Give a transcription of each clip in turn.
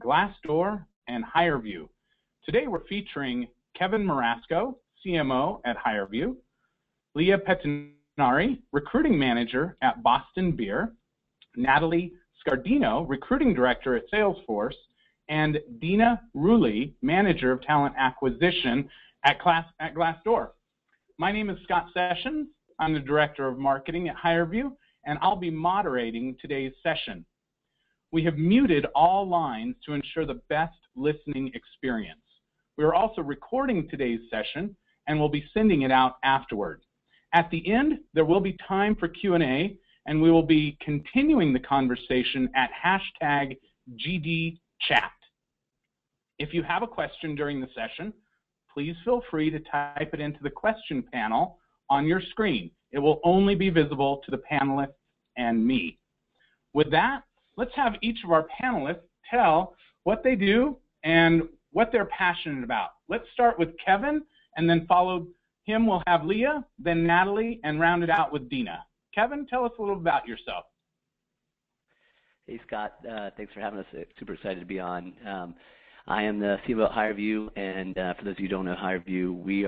Glassdoor, and HireVue. Today we're featuring Kevin Marasco, CMO at HireVue, Leah Pettinari, Recruiting Manager at Boston Beer, Natalie Scardino, Recruiting Director at Salesforce, and Dina Rulli, Manager of Talent Acquisition at Glassdoor. My name is Scott Sessions. I'm the Director of Marketing at HireVue, and I'll be moderating today's session. We have muted all lines to ensure the best listening experience. We are also recording today's session and will be sending it out afterward. At the end, there will be time for Q&A, and we will be continuing the conversation at #GDChat. If you have a question during the session, please feel free to type it into the question panel on your screen. It will only be visible to the panelists and me. With that, let's have each of our panelists tell what they do and what they're passionate about. Let's start with Kevin, and then follow him we'll have Leah, then Natalie, and round it out with Dina. Kevin, tell us a little about yourself. Hey, Scott. Thanks for having us. Super excited to be on. I am the CMO at HireVue, and for those of you who don't know HireVue, we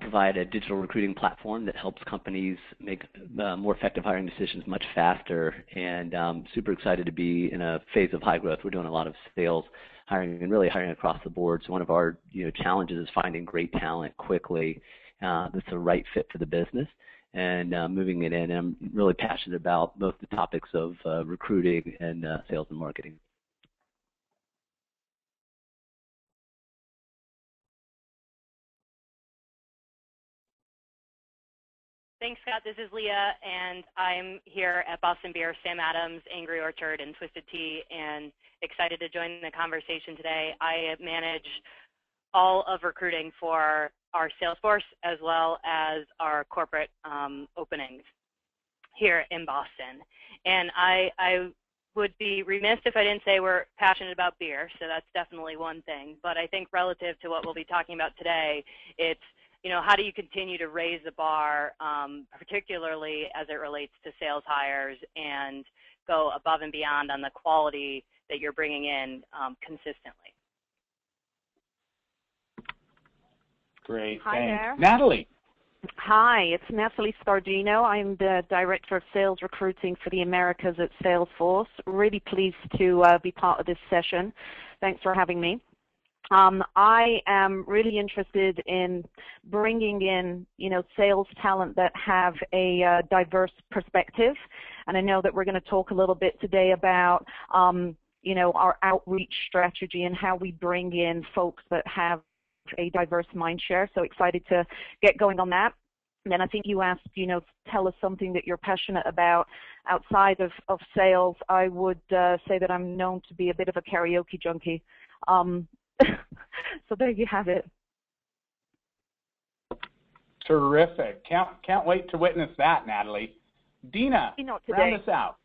provide a digital recruiting platform that helps companies make more effective hiring decisions much faster, and super excited to be in a phase of high growth. We're doing a lot of sales hiring and really hiring across the board. So one of our challenges is finding great talent quickly that's the right fit for the business and moving it in. And I'm really passionate about both the topics of recruiting and sales and marketing. Thanks, Scott. This is Leah, and I'm here at Boston Beer, Sam Adams, Angry Orchard, and Twisted Tea, and excited to join the conversation today. I manage all of recruiting for our Salesforce as well as our corporate openings here in Boston. And I would be remiss if I didn't say we're passionate about beer, so that's definitely one thing. But I think relative to what we'll be talking about today, it's how do you continue to raise the bar, particularly as it relates to sales hires, and go above and beyond on the quality that you're bringing in consistently. Great, Hi thanks. there. Natalie. Hi, it's Natalie Scardino. I'm the Director of Sales Recruiting for the Americas at Salesforce. Really pleased to be part of this session. Thanks for having me. I am really interested in bringing in, sales talent that have a diverse perspective, and I know that we're going to talk a little bit today about, our outreach strategy and how we bring in folks that have a diverse mind share. So excited to get going on that. And then I think you asked, tell us something that you're passionate about outside of sales. I would say that I'm known to be a bit of a karaoke junkie. So there you have it. Terrific. Can't wait to witness that, Natalie. Dina, round us out.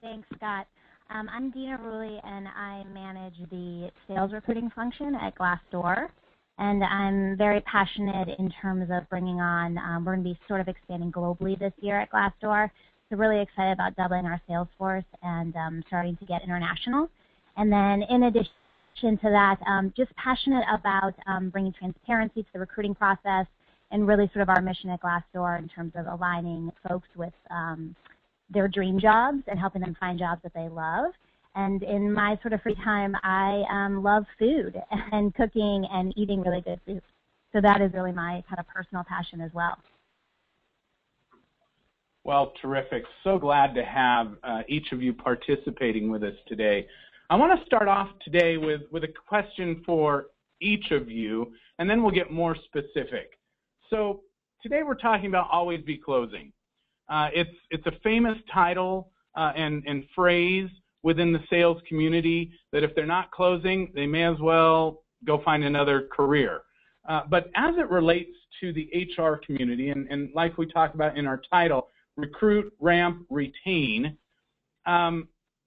Thanks, Scott. I'm Dina Rulli, and I manage the sales recruiting function at Glassdoor. And I'm very passionate in terms of bringing on, we're going to be sort of expanding globally this year at Glassdoor. So really excited about doubling our sales force and starting to get international. And then in addition to that, just passionate about bringing transparency to the recruiting process and really sort of our mission at Glassdoor in terms of aligning folks with their dream jobs and helping them find jobs that they love. And in my sort of free time, I love food and cooking and eating really good food. So that is really my kind of personal passion as well. Well, terrific. So glad to have each of you participating with us today. I want to start off today with a question for each of you, and then we'll get more specific. So today we're talking about always be closing. It's a famous title and phrase within the sales community that if they're not closing, they may as well go find another career. But as it relates to the HR community, and like we talked about in our title, recruit, ramp, retain,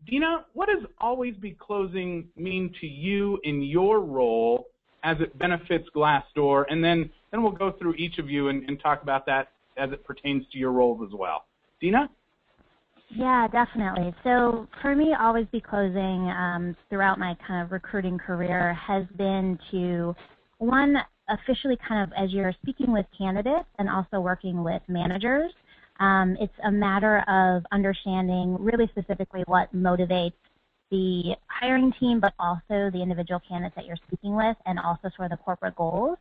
Dina, what does always be closing mean to you in your role as it benefits Glassdoor? And then we'll go through each of you and talk about that as it pertains to your roles as well. Dina? Yeah, definitely. So for me, always be closing throughout my kind of recruiting career has been to, one, officially kind of as you're speaking with candidates and also working with managers, it's a matter of understanding really specifically what motivates the hiring team, but also the individual candidates that you're speaking with, and also sort of the corporate goals.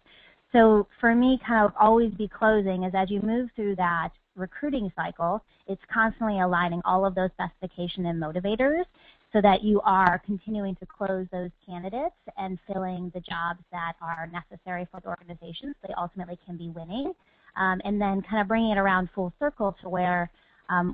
So for me, kind of always be closing is as you move through that recruiting cycle, it's constantly aligning all of those specifications and motivators so that you are continuing to close those candidates and filling the jobs that are necessary for the organization so they ultimately can be winning. And then kind of bringing it around full circle to where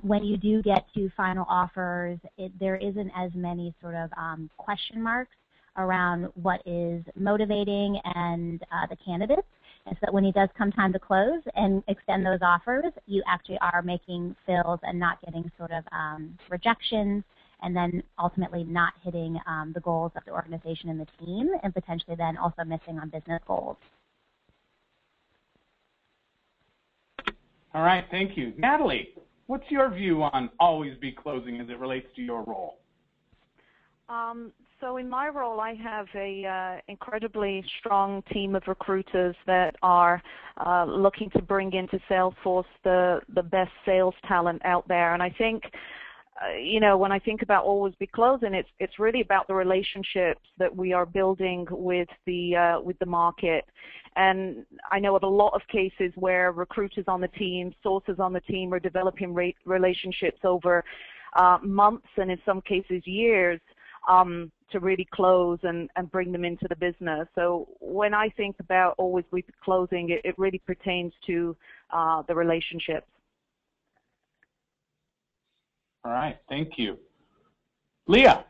when you do get to final offers, there isn't as many sort of question marks around what is motivating and the candidates. And so that when it does come time to close and extend those offers, you actually are making fills and not getting sort of rejections, and then ultimately not hitting the goals of the organization and the team, and potentially then also missing on business goals. All right, thank you. Natalie, what's your view on always be closing as it relates to your role? So in my role, I have a incredibly strong team of recruiters that are looking to bring into Salesforce the best sales talent out there. And I think, when I think about always be closing, it's really about the relationships that we are building with the market. And I know of a lot of cases where recruiters on the team, sources on the team are developing relationships over months and in some cases years to really close and bring them into the business. So when I think about always be closing, it really pertains to the relationships. All right, thank you. Leah,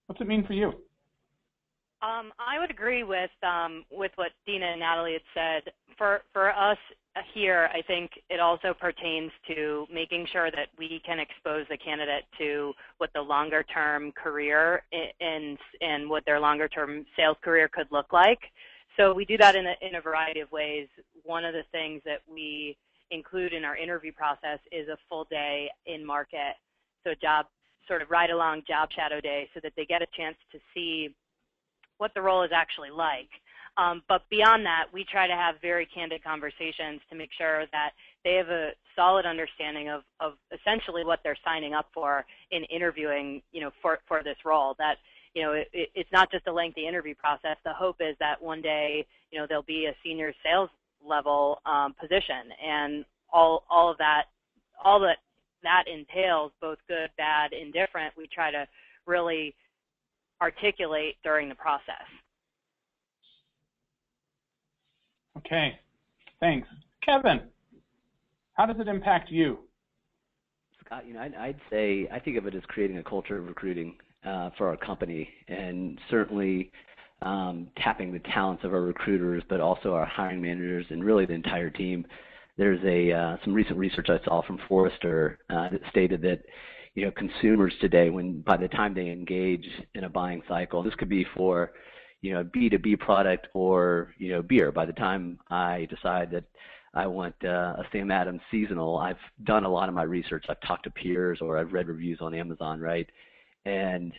what's it mean for you? I would agree with what Dina and Natalie had said. For us here, I think it also pertains to making sure that we can expose the candidate to what the longer-term career and what their longer-term sales career could look like. So we do that in a variety of ways. One of the things that we include in our interview process is a full day in market, so sort of ride-along job shadow day, so that they get a chance to see what the role is actually like. But beyond that, we try to have very candid conversations to make sure that they have a solid understanding of essentially what they're signing up for in interviewing, for this role. That, it's not just a lengthy interview process. The hope is that one day, there'll be a senior sales level position, and all that entails, both good, bad, indifferent. We try to really articulate during the process. Okay, thanks. Kevin, how does it impact you? Scott, I'd say I think of it as creating a culture of recruiting for our company, and certainly tapping the talents of our recruiters, but also our hiring managers and really the entire team. There's some recent research I saw from Forrester that stated that consumers today, by the time they engage in a buying cycle, this could be for a B2B product or beer. By the time I decide that I want a Sam Adams seasonal, I've done a lot of my research. I've talked to peers or I've read reviews on Amazon, right? And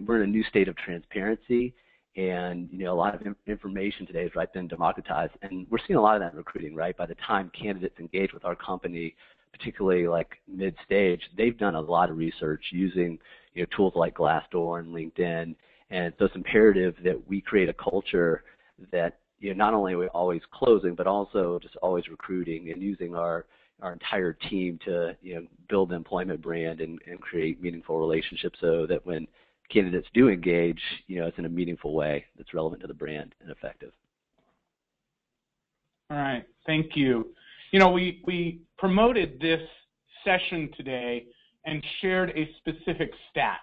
we're in a new state of transparency, and a lot of information today has been democratized, and we're seeing a lot of that in recruiting, right? By the time candidates engage with our company, particularly like mid-stage, they've done a lot of research using tools like Glassdoor and LinkedIn. And so it's imperative that we create a culture that not only are we always closing, but also just always recruiting and using our entire team to build the employment brand and create meaningful relationships, so that when candidates do engage, it's in a meaningful way that's relevant to the brand and effective. All right, thank you. We promoted this session today and shared a specific stat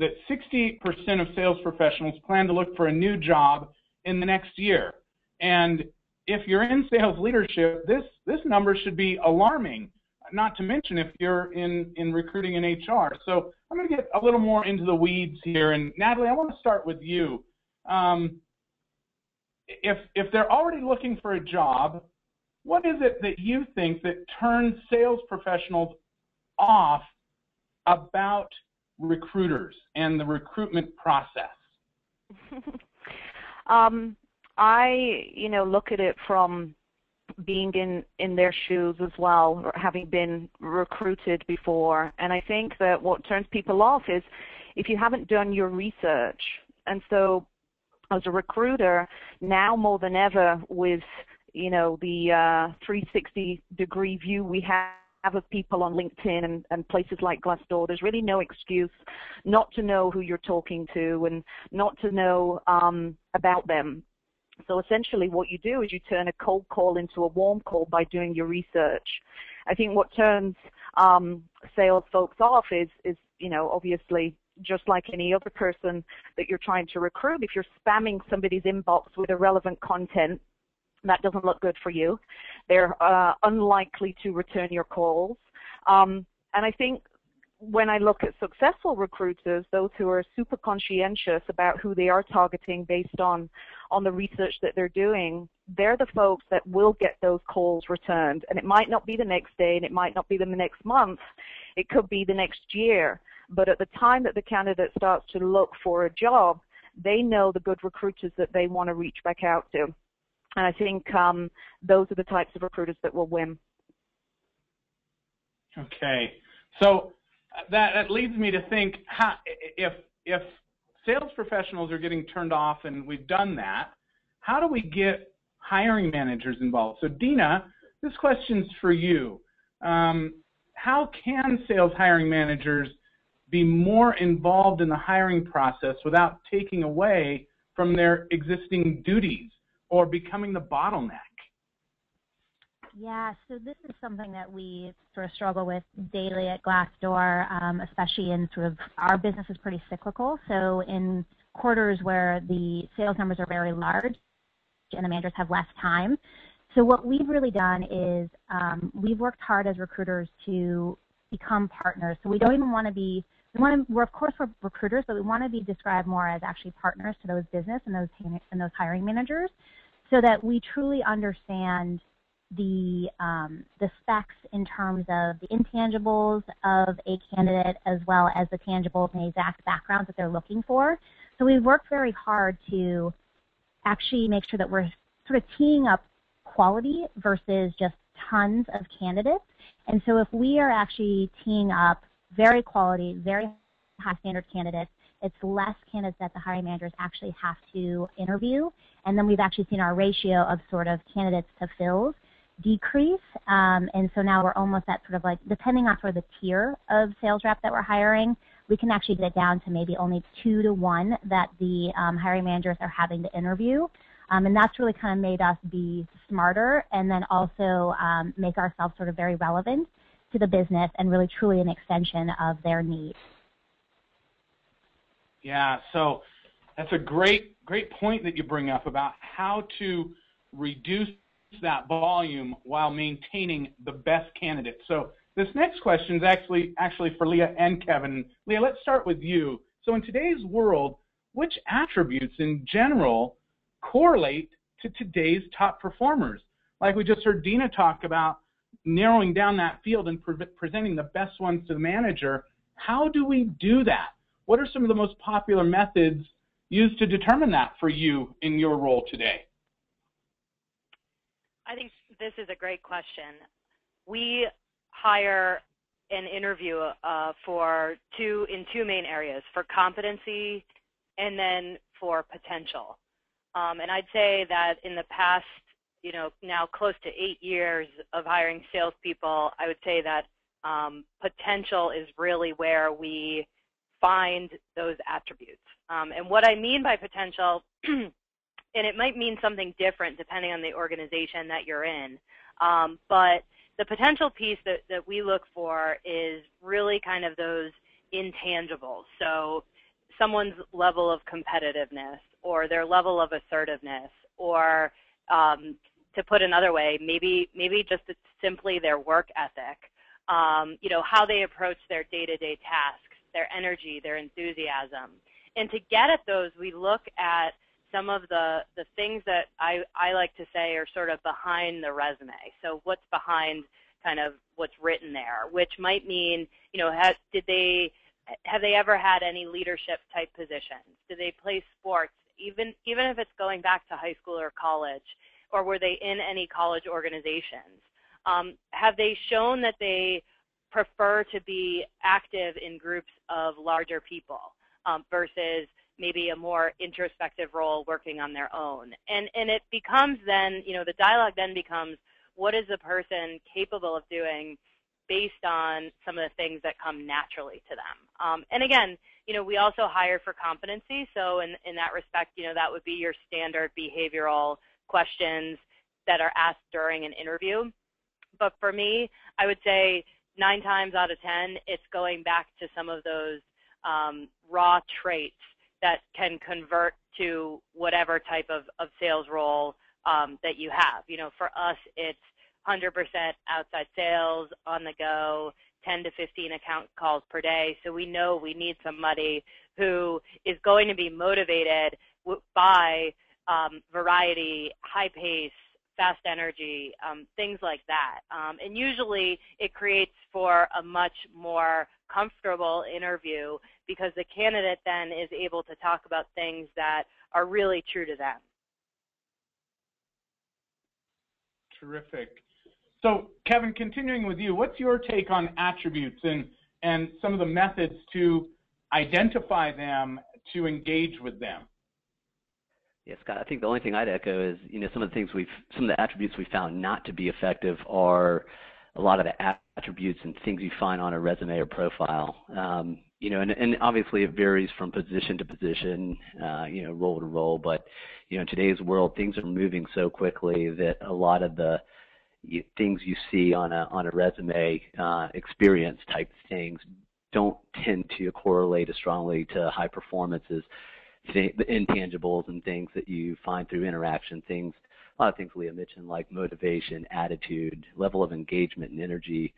that 68% of sales professionals plan to look for a new job in the next year. And if you're in sales leadership, this number should be alarming, not to mention if you're in recruiting and HR. So I'm going to get a little more into the weeds here. And Natalie, I want to start with you. If they're already looking for a job, what is it that you think that turns sales professionals off about recruiters and the recruitment process? I, look at it from being in their shoes as well, or having been recruited before. And I think that what turns people off is if you haven't done your research. And so as a recruiter, now more than ever with, the 360-degree view we have of people on LinkedIn and places like Glassdoor, there's really no excuse not to know who you're talking to and not to know about them. So essentially what you do is you turn a cold call into a warm call by doing your research. I think what turns sales folks off is obviously just like any other person that you're trying to recruit. If you're spamming somebody's inbox with irrelevant content, that doesn't look good for you. They're unlikely to return your calls. And I think when I look at successful recruiters, those who are super conscientious about who they are targeting based on the research that they're doing, they're the folks that will get those calls returned. And it might not be the next day, and it might not be the next month. It could be the next year. But at the time that the candidate starts to look for a job, they know the good recruiters that they want to reach back out to. And I think those are the types of recruiters that will win. Okay. So that leads me to think, if sales professionals are getting turned off, and we've done that, how do we get hiring managers involved? So Dina, this question's for you. How can sales hiring managers be more involved in the hiring process without taking away from their existing duties or becoming the bottleneck? Yeah, so this is something that we sort of struggle with daily at Glassdoor, especially in sort of our business is pretty cyclical. So in quarters where the sales numbers are very large and the managers have less time. So what we've really done is we've worked hard as recruiters to become partners. So we don't even want to be, we're of course we're recruiters, but we want to be described more as actually partners to those business and those hiring managers, so that we truly understand the specs in terms of the intangibles of a candidate as well as the tangibles and the exact backgrounds that they're looking for. So we've worked very hard to actually make sure that we're sort of teeing up quality versus just tons of candidates. And so if we are actually teeing up very quality, very high standard candidates, it's less candidates that the hiring managers actually have to interview. And then we've actually seen our ratio of sort of candidates to fills decrease. And so now we're almost at sort of like, depending on sort of the tier of sales rep that we're hiring, we can actually get it down to maybe only 2 to 1 that the hiring managers are having to interview. And that's really kind of made us be smarter and then also make ourselves sort of very relevant to the business and really truly an extension of their needs. Yeah, so that's a great point that you bring up about how to reduce that volume while maintaining the best candidates. So this next question is actually for Leah and Kevin. Leah, let's start with you. So in today's world, which attributes in general correlate to today's top performers? Like we just heard Dina talk about narrowing down that field and presenting the best ones to the manager. How do we do that? What are some of the most popular methods used to determine that for you in your role today? I think this is a great question. We hire and interview in two main areas, for competency and then for potential. And I'd say that in the past, now close to 8 years of hiring salespeople, I would say that potential is really where we find those attributes. And what I mean by potential, and it might mean something different depending on the organization that you're in, but the potential piece that we look for is really kind of those intangibles. So someone's level of competitiveness or their level of assertiveness, or to put another way, maybe just it's simply their work ethic, how they approach their day-to-day tasks, their energy, their enthusiasm. And to get at those, we look at some of the things that I like to say are sort of behind the resume. So what's behind kind of what's written there, which might mean, have they ever had any leadership type positions? Do they play sports, even if it's going back to high school or college, or were they in any college organizations? Have they shown that they prefer to be active in groups of larger people versus maybe a more introspective role working on their own? And it becomes then, the dialogue then becomes, what is the person capable of doing based on some of the things that come naturally to them? And again, we also hire for competency. So in that respect, that would be your standard behavioral questions that are asked during an interview. But for me, I would say 9 times out of 10, it's going back to some of those raw traits that can convert to whatever type of sales role that you have. For us, it's 100% outside sales, on the go, 10 to 15 account calls per day. So we know we need somebody who is going to be motivated by variety, high pace, fast energy, things like that. And usually it creates for a much more comfortable interview because the candidate then is able to talk about things that are really true to them. Terrific. So Kevin, continuing with you, what's your take on attributes and some of the methods to identify them, to engage with them? Yeah, Scott, I think the only thing I'd echo is, some of the attributes we found not to be effective are a lot of the attributes and things you find on a resume or profile. And obviously it varies from position to position, role to role, but, in today's world, things are moving so quickly that a lot of the things you see on a resume, experience type things don't tend to correlate as strongly to high performances. The intangibles and things that you find through interaction, a lot of things Leah mentioned, like motivation, attitude, level of engagement and energy,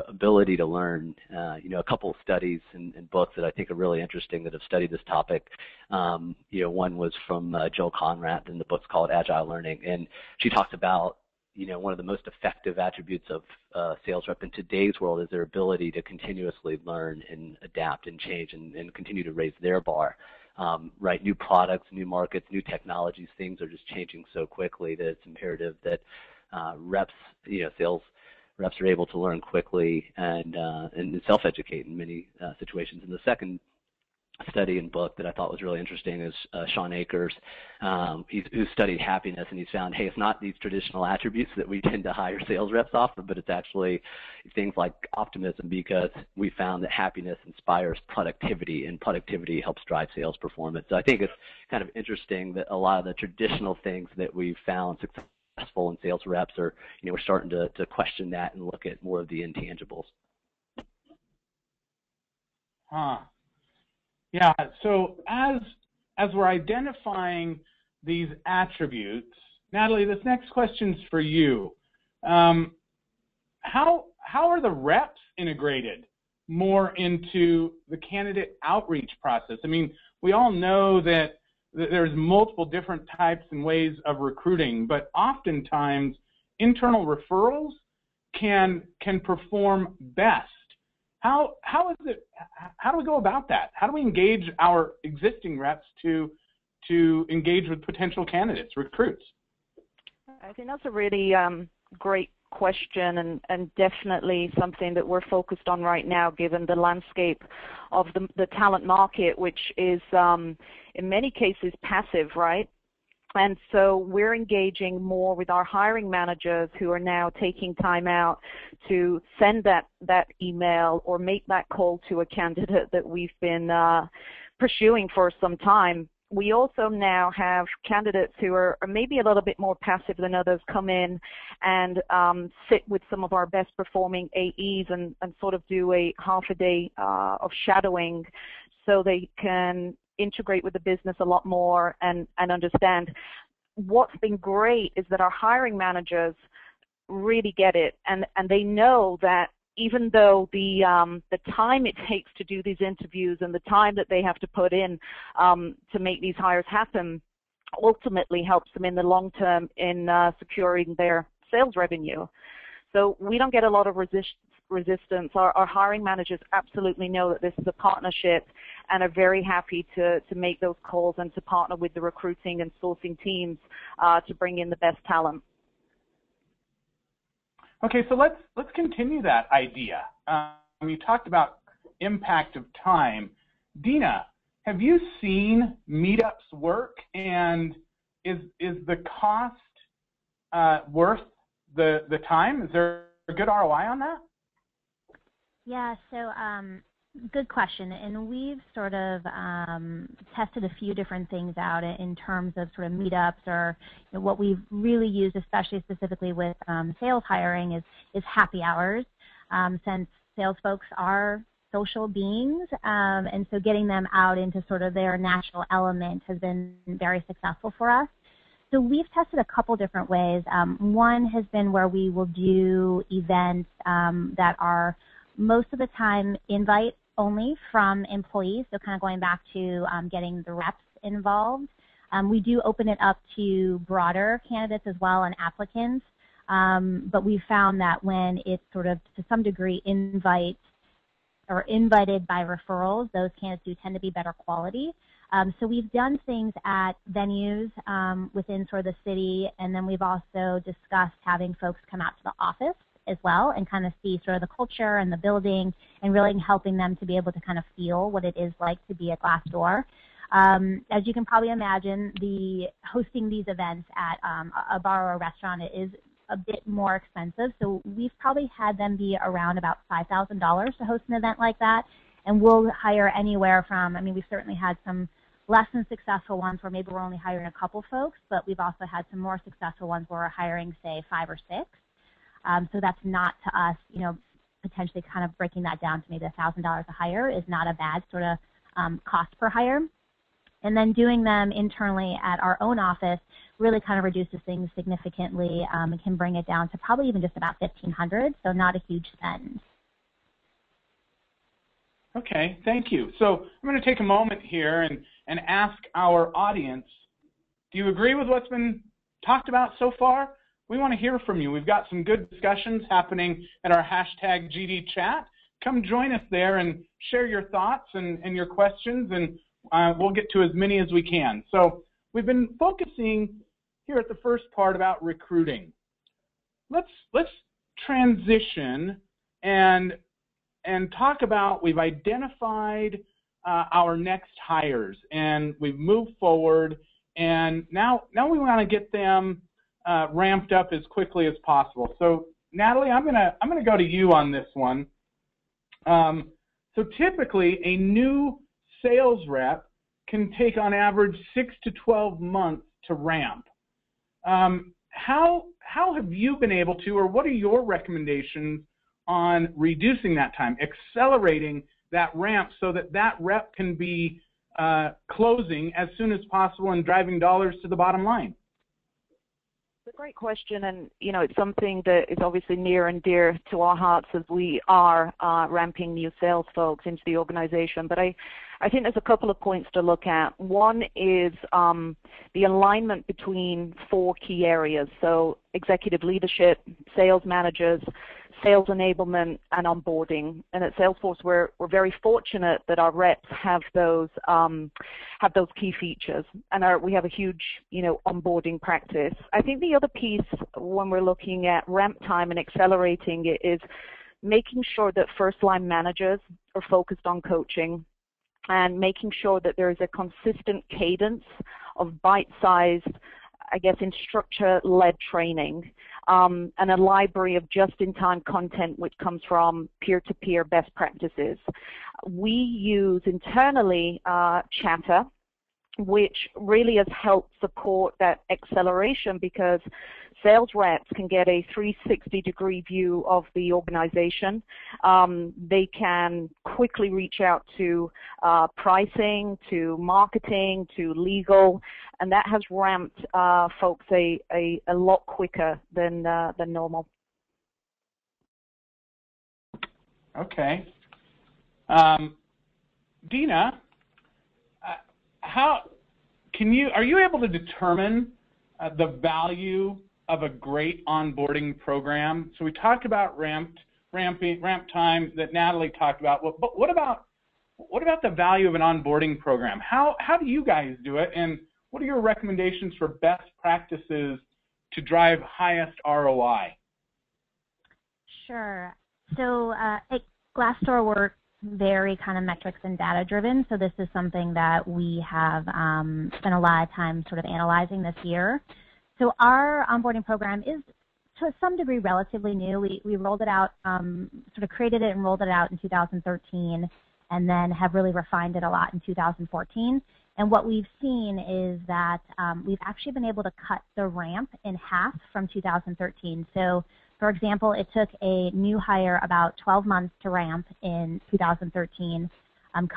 ability to learn. A couple of studies and books that I think are really interesting that have studied this topic. One was from Jill Conrad, and the book's called Agile Learning, and she talks about one of the most effective attributes of sales rep in today's world is their ability to continuously learn and adapt and change and continue to raise their bar. Right, new products, new markets, new technologies, things are just changing so quickly that it's imperative that sales reps are able to learn quickly and self-educate in many situations. And the second study and book that I thought was really interesting is Sean Akers, who studied happiness, and he's found, hey, it's not these traditional attributes that we tend to hire sales reps off of, but it's actually things like optimism, because we found that happiness inspires productivity, and productivity helps drive sales performance. So I think it's kind of interesting that a lot of the traditional things that we've found successful in sales reps are, we're starting to question that and look at more of the intangibles. Yeah, so as we're identifying these attributes, Natalie, this next question's for you. How are the reps integrated more into the candidate outreach process? I mean, we all know that there's multiple different types and ways of recruiting, but oftentimes internal referrals can perform best. How do we go about that? How do we engage our existing reps to engage with potential candidates, recruits? I think that's a really great question, and definitely something that we're focused on right now, given the landscape of the talent market, which is in many cases passive, right? And so we're engaging more with our hiring managers who are now taking time out to send that email or make that call to a candidate that we've been pursuing for some time. We also now have candidates who are maybe a little bit more passive than others come in and sit with some of our best performing AEs and sort of do a half a day of shadowing so they can integrate with the business a lot more and understand. What's been great is that our hiring managers really get it, and they know that even though the time it takes to do these interviews and the time that they have to put in to make these hires happen ultimately helps them in the long term in securing their sales revenue. So we don't get a lot of resistance. Our hiring managers absolutely know that this is a partnership and are very happy to make those calls and to partner with the recruiting and sourcing teams to bring in the best talent. Okay, so let's continue that idea. You talked about impact of time. Dina, have you seen meetups work, and is the cost worth the time? Is there a good ROI on that? Yeah, so good question. And we've sort of tested a few different things out in terms of sort of meetups, or what we've really used, especially specifically with sales hiring, is happy hours, since sales folks are social beings, and so getting them out into sort of their natural element has been very successful for us. So we've tested a couple different ways. One has been where we will do events that are most of the time invite only from employees, so kind of going back to getting the reps involved. We do open it up to broader candidates as well and applicants, but we found that when it's sort of to some degree invited by referrals, those candidates do tend to be better quality. So we've done things at venues within sort of the city, and then we've also discussed having folks come out to the office as well and kind of see sort of the culture and the building and really helping them to be able to kind of feel what it is like to be at Glassdoor. As you can probably imagine, hosting these events at a bar or a restaurant is a bit more expensive, so we've probably had them be around about $5,000 to host an event like that, and we'll hire anywhere from, we've certainly had some less than successful ones where maybe we're only hiring a couple folks, but we've also had some more successful ones where we're hiring, say, 5 or 6. So that's not, to us, potentially kind of breaking that down to maybe $1,000 a hire is not a bad sort of cost per hire. And then doing them internally at our own office really kind of reduces things significantly and can bring it down to probably even just about $1,500, so not a huge spend. Okay, thank you. So I'm going to take a moment here and ask our audience, do you agree with what's been talked about so far? We want to hear from you. We've got some good discussions happening at our hashtag GD chat. Come join us there and share your thoughts and your questions, and we'll get to as many as we can. So we've been focusing here at the first part about recruiting. Let's transition and talk about, we've identified our next hires, and we've moved forward, and now we want to get them ramped up as quickly as possible. So Natalie, I'm gonna go to you on this one. So typically a new sales rep can take on average 6 to 12 months to ramp. How have you been able to, or what are your recommendations on reducing that time, accelerating that ramp so that rep can be closing as soon as possible and driving dollars to the bottom line? It's a great question, and it's something that is obviously near and dear to our hearts as we are ramping new sales folks into the organization. But I think there's a couple of points to look at. One is the alignment between 4 key areas, so executive leadership, sales managers, sales enablement, and onboarding. And at Salesforce, we're very fortunate that our reps have those key features, and we have a huge onboarding practice. I think the other piece when we're looking at ramp time and accelerating it is making sure that first-line managers are focused on coaching and making sure that there is a consistent cadence of bite-sized, instructor-led training, and a library of just-in-time content which comes from peer-to-peer best practices. We use internally Chatter, which really has helped support that acceleration because sales reps can get a 360-degree view of the organization. They can quickly reach out to pricing, to marketing, to legal, and that has ramped folks a lot quicker than normal. Okay. Dina, are you able to determine the value of a great onboarding program? So we talked about ramp time that Natalie talked about. But what about the value of an onboarding program? How do you guys do it, and what are your recommendations for best practices to drive highest ROI? Sure. So at Glassdoor, we're very kind of metrics and data driven. So this is something that we have spent a lot of time sort of analyzing this year. So our onboarding program is to some degree relatively new. We rolled it out, sort of created it and rolled it out in 2013, and then have really refined it a lot in 2014. And what we've seen is that we've actually been able to cut the ramp in half from 2013. So, for example, it took a new hire about 12 months to ramp in 2013.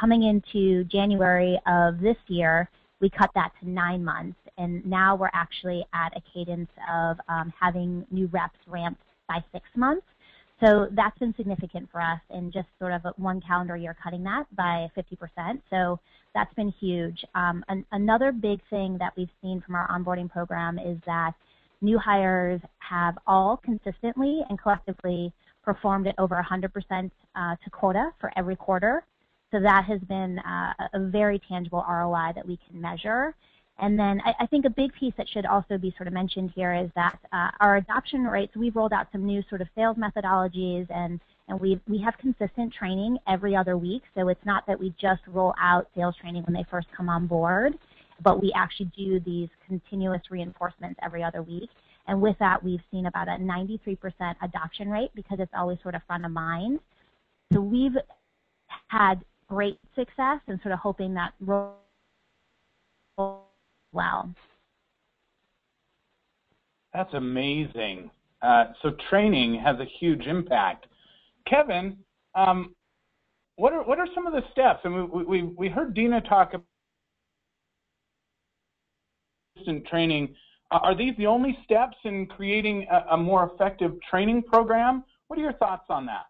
Coming into January of this year, we cut that to 9 months, and now we're actually at a cadence of having new reps ramped by 6 months. So that's been significant for us in just sort of one calendar year, cutting that by 50%. So that's been huge. Another big thing that we've seen from our onboarding program is that new hires have all consistently and collectively performed at over 100% to quota for every quarter. So that has been a very tangible ROI that we can measure. And then I think a big piece that should also be sort of mentioned here is that our adoption rates, we've rolled out some new sort of sales methodologies, and we have consistent training every other week. So it's not that we just roll out sales training when they first come on board, but we actually do these continuous reinforcements every other week. And with that, we've seen about a 93% adoption rate because it's always sort of front of mind. So we've had great success and sort of hoping that roll well. That's amazing. So training has a huge impact. Kevin, what are some of the steps? I mean, we heard Dina talk about training. Are these the only steps in creating a more effective training program? What are your thoughts on that?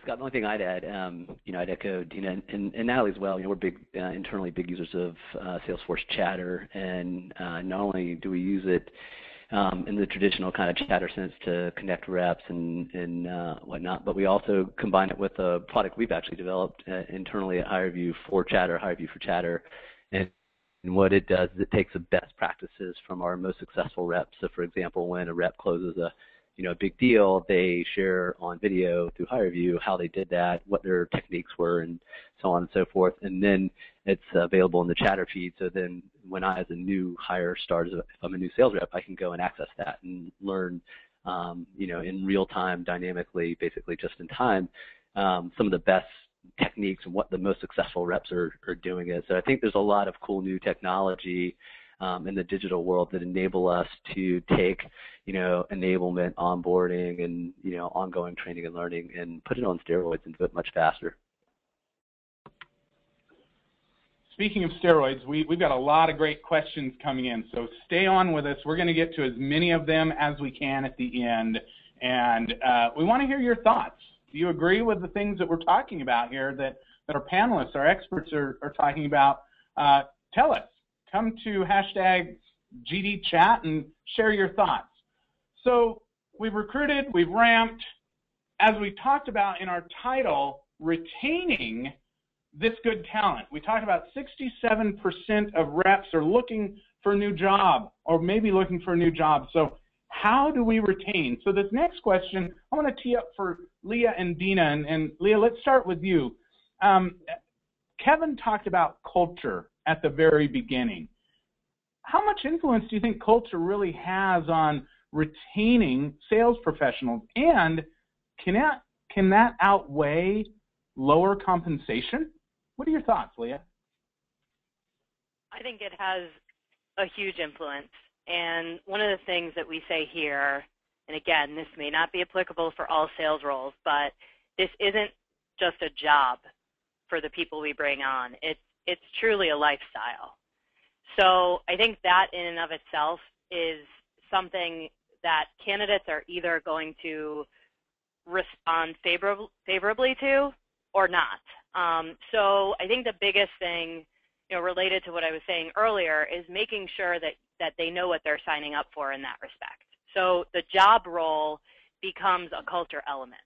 Scott, the only thing I'd add, I'd echo Dina and Natalie as well. We're big, internally big users of Salesforce Chatter, and not only do we use it in the traditional kind of chatter sense to connect reps and whatnot, but we also combine it with a product we've actually developed internally at HireVue for Chatter, HireVue for Chatter. And what it does is it takes the best practices from our most successful reps. So, for example, when a rep closes a big deal, they share on video through HireVue how they did that, what their techniques were, and so on and so forth. And then it's available in the Chatter feed. So then when I, as a new hire, starts, if I'm a new sales rep, I can go and access that and learn, in real time, dynamically, basically just in time, some of the best techniques and what the most successful reps are doing it. So I think there's a lot of cool new technology in the digital world that enable us to take, enablement, onboarding, and, ongoing training and learning and put it on steroids and do it much faster. Speaking of steroids, we've got a lot of great questions coming in, so stay on with us. We're going to get to as many of them as we can at the end, and we want to hear your thoughts. Do you agree with the things that we're talking about here that our panelists, our experts are talking about? Tell us. Come to #GDChat and share your thoughts. So we've recruited, we've ramped. As we talked about in our title, retaining this good talent. We talked about 67% of reps are looking for a new job or maybe looking for a new job. So how do we retain? So this next question, I want to tee up for Leah and Dina. And Leah, let's start with you. Kevin talked about culture at the very beginning. How much influence do you think culture really has on retaining sales professionals? And can that outweigh lower compensation? What are your thoughts, Leah? I think it has a huge influence. And one of the things that we say here, and again, this may not be applicable for all sales roles, but this isn't just a job for the people we bring on. It's truly a lifestyle. So I think that in and of itself is something that candidates are either going to respond favorably to or not. So I think the biggest thing related to what I was saying earlier, is making sure that they know what they're signing up for in that respect. So the job role becomes a culture element.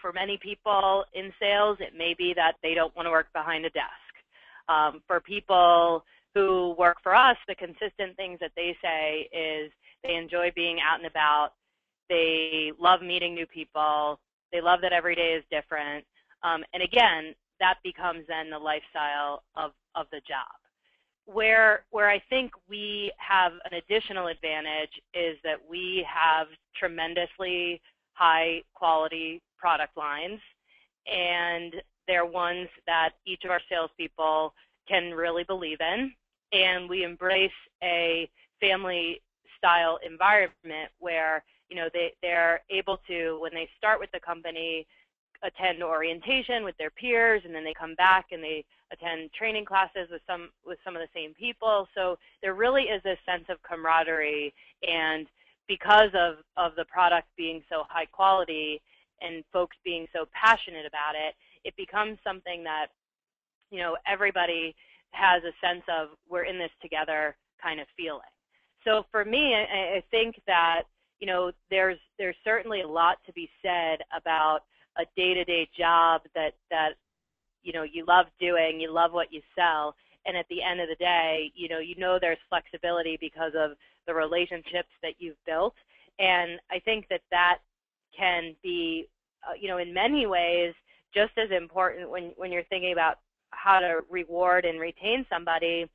For many people in sales, it may be that they don't want to work behind a desk. For people who work for us, the consistent things that they say is they enjoy being out and about. They love meeting new people. They love that every day is different. And again, that becomes then the lifestyle of the job. Where I think we have an additional advantage is that we have tremendously high quality product lines, and they're ones that each of our salespeople can really believe in. And we embrace a family style environment where they're able to, when they start with the company, attend orientation with their peers, and then they come back and they attend training classes with some of the same people. So there really is this sense of camaraderie, and because of the product being so high quality and folks being so passionate about it, it becomes something that everybody has a sense of we're in this together kind of feeling. So for me, I think that there's certainly a lot to be said about a day-to-day job that you love doing, you love what you sell, and at the end of the day, there's flexibility because of the relationships that you've built. And I think that can be, in many ways, just as important when you're thinking about how to reward and retain somebody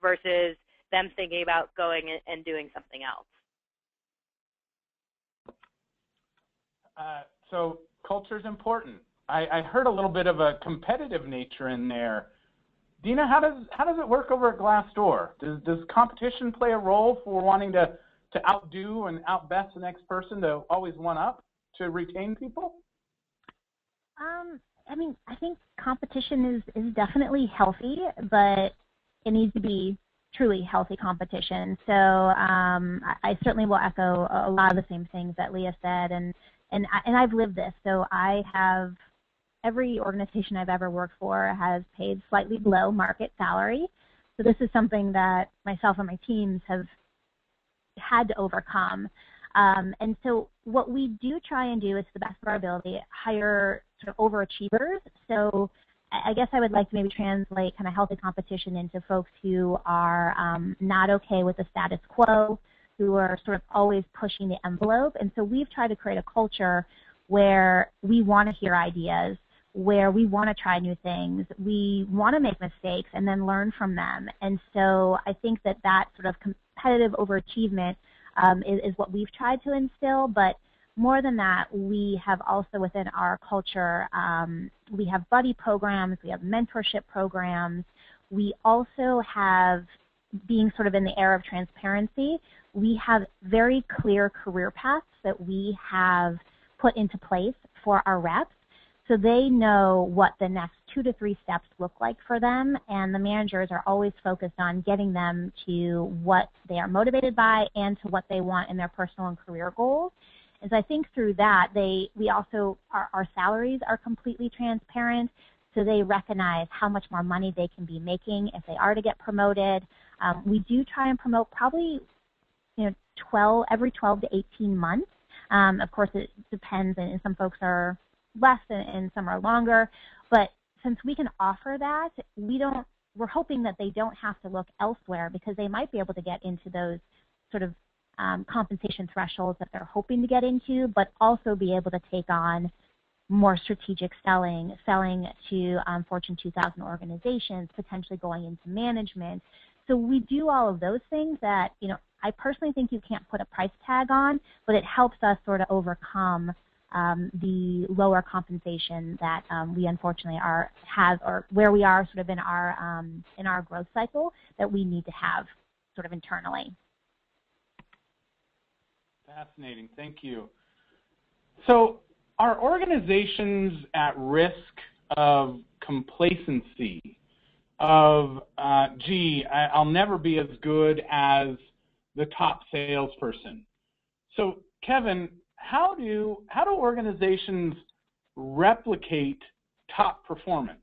versus them thinking about going and doing something else. So culture is important. I heard a little bit of a competitive nature in there. Dina, how does it work over at Glassdoor? Does competition play a role for wanting to outdo and outbest the next person, to always one up, to retain people? I think competition is definitely healthy, but it needs to be truly healthy competition. So I certainly will echo a lot of the same things that Leah said, and I've lived this. So every organization I've ever worked for has paid slightly below market salary. So this is something that myself and my teams have had to overcome. And so what we do try and do is, to the best of our ability, hire sort of overachievers. So I guess I would like to maybe translate kind of healthy competition into folks who are not okay with the status quo, who are sort of always pushing the envelope. And so we've tried to create a culture where we want to hear ideas, where we want to try new things, we want to make mistakes and then learn from them. And so I think that sort of competitive overachievement is what we've tried to instill. But more than that, we have also within our culture, we have buddy programs, we have mentorship programs. We also have, being sort of in the era of transparency, we have very clear career paths that we have put into place for our reps, so they know what the next 2 to 3 steps look like for them, and the managers are always focused on getting them to what they are motivated by and to what they want in their personal and career goals. And so I think through that, we also, our salaries are completely transparent, so they recognize how much more money they can be making if they are to get promoted. We do try and promote probably every 12 to 18 months. Of course, it depends, and some folks are less and some are longer. But since we can offer that, we're hoping that they don't have to look elsewhere, because they might be able to get into those sort of compensation thresholds that they're hoping to get into, but also be able to take on more strategic selling to Fortune 2000 organizations, potentially going into management. So we do all of those things that, I personally think you can't put a price tag on, but it helps us sort of overcome the lower compensation that we unfortunately have, or where we are sort of in our growth cycle, that we need to have sort of internally. Fascinating, thank you. So are organizations at risk of complacency, of, I'll never be as good as the top salesperson? So Kevin, how do organizations replicate top performance?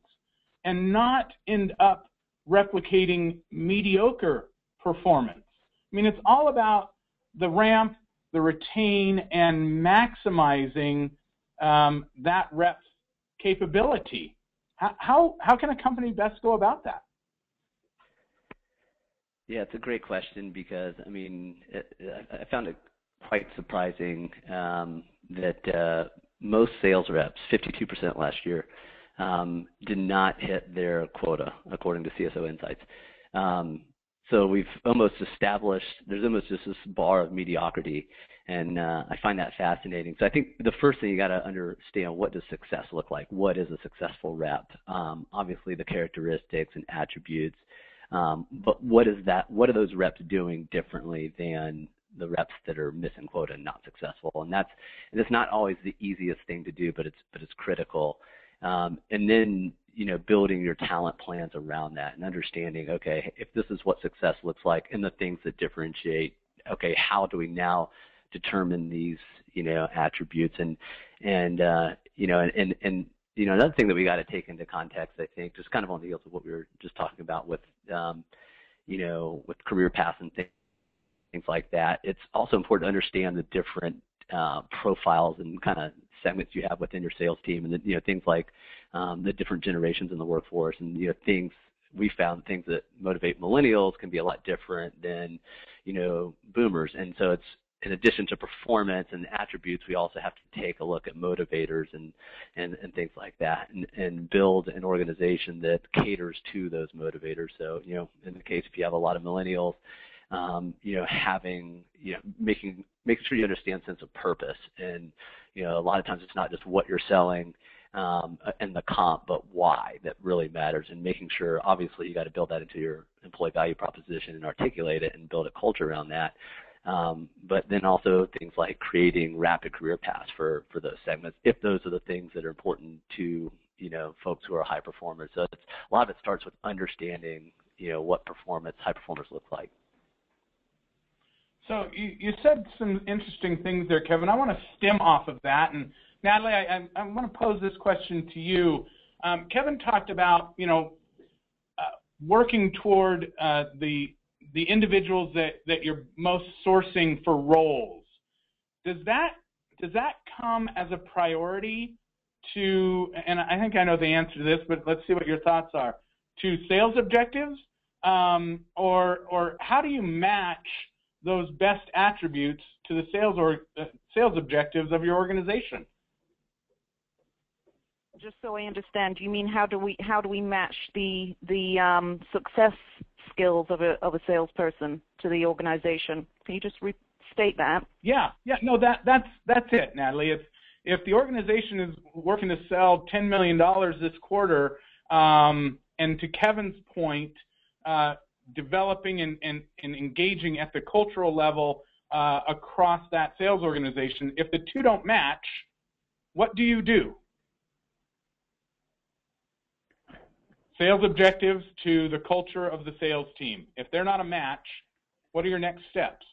and not end up replicating mediocre performance? I mean, it's all about the ramp, the retain, and maximizing that rep's capability. How can a company best go about that? Yeah, it's a great question because, I mean, I found it quite surprising that most sales reps, 52% last year, did not hit their quota, according to CSO Insights. So we've almost established, there's almost just this bar of mediocrity, and I find that fascinating. So I think the first thing you got to understand, what does success look like? What is a successful rep? Obviously the characteristics and attributes, but what is that? What are those reps doing differently than the reps that are missing quota and not successful? And it's not always the easiest thing to do, but it's critical. And then, you know, building your talent plans around that and understanding, okay, if this is what success looks like and the things that differentiate, okay, how do we now determine these, you know, attributes? And you know, you know, another thing that we got to take into context, I think, just kind of on the heels of what we were just talking about with, you know, with career paths and things like that, it's also important to understand the different profiles and kind of segments you have within your sales team, and you know, things like the different generations in the workforce, and you know, we found things that motivate millennials can be a lot different than, you know, boomers. And so it's, in addition to performance and attributes, we also have to take a look at motivators and things like that, and build an organization that caters to those motivators. So, you know, in the case if you have a lot of millennials, you know, making sure you understand sense of purpose. And, you know, a lot of times it's not just what you're selling and the comp, but why that really matters, and making sure, obviously, you got to build that into your employee value proposition and articulate it and build a culture around that. But then also things like creating rapid career paths for those segments, if those are the things that are important to, you know, folks who are high performers. So a lot of it starts with understanding, you know, what high performers look like. So you said some interesting things there, Kevin. I want to stem off of that. And Natalie, I want to pose this question to you. Kevin talked about, you know, working toward the individuals that you're most sourcing for roles. Does that come as a priority to, and I think I know the answer to this, but let's see what your thoughts are, to sales objectives, or how do you match those best attributes to the sales objectives of your organization? Just so I understand, do you mean how do we match the success skills of a salesperson to the organization? Can you just restate that? Yeah. No, that's it, Natalie. If the organization is working to sell $10 million this quarter, and to Kevin's point, developing and engaging at the cultural level across that sales organization, if the two don't match, what do you do? Sales objectives to the culture of the sales team. If they're not a match, what are your next steps?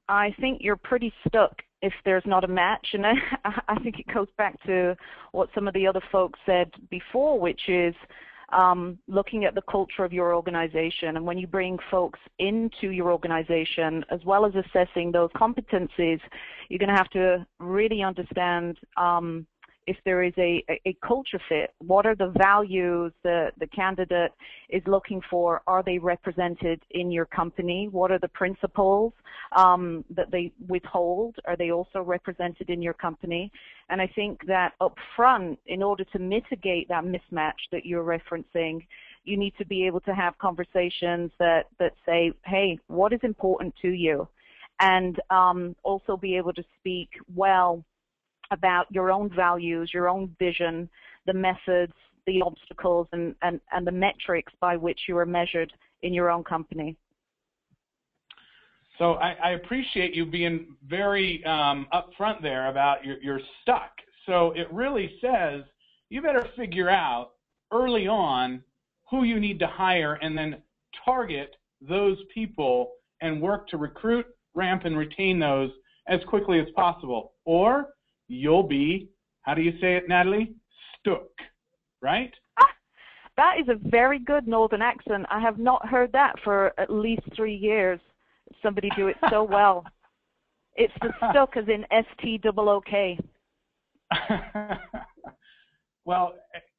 I think you're pretty stuck if there's not a match, and I think it goes back to what some of the other folks said before, which is looking at the culture of your organization. And when you bring folks into your organization, as well as assessing those competencies, you're going to have to really understand if there is a culture fit. What are the values the candidate is looking for? Are they represented in your company? What are the principles that they withhold? Are they also represented in your company? And I think that up front, in order to mitigate that mismatch that you're referencing, you need to be able to have conversations that say, hey, what is important to you? And also be able to speak well about your own values, your own vision, the methods, the obstacles, and the metrics by which you are measured in your own company. So I appreciate you being very upfront there about you're stuck. So it really says you better figure out early on who you need to hire and then target those people and work to recruit, ramp, and retain those as quickly as possible. Or you'll be, how do you say it, Natalie? Stuck, right? That is a very good Northern accent. I have not heard that for at least 3 years. Somebody do it so well. It's the stuck as in S-T-O-O-K. Well,